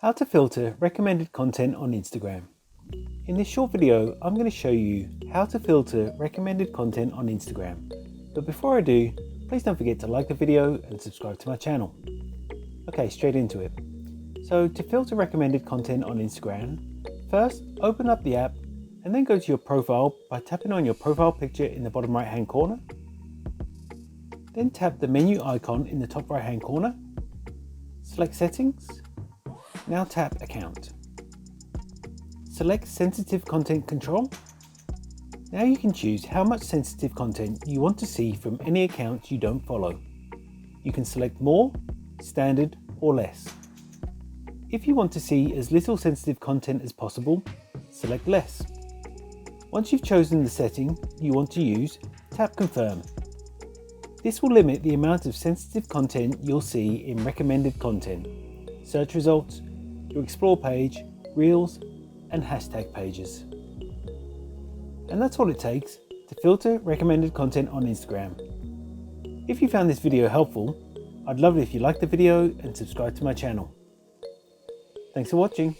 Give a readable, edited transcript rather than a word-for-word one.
How to filter recommended content on Instagram. In this short video, I'm going to show you how to filter recommended content on Instagram. But before I do, please don't forget to like the video and subscribe to my channel. Okay, straight into it. So to filter recommended content on Instagram, first open up the app and then go to your profile by tapping on your profile picture in the bottom right hand corner. Then tap the menu icon in the top right hand corner. Select settings. Now tap account. Select sensitive content control. Now you can choose how much sensitive content you want to see from any account you don't follow. You can select more, standard, or less. If you want to see as little sensitive content as possible, select less. Once you've chosen the setting you want to use, tap confirm. This will limit the amount of sensitive content you'll see in recommended content, search results, your explore page, reels, and hashtag pages. And that's all it takes to filter recommended content on Instagram. If you found this video helpful, I'd love it if you liked the video and subscribe to my channel. Thanks for watching.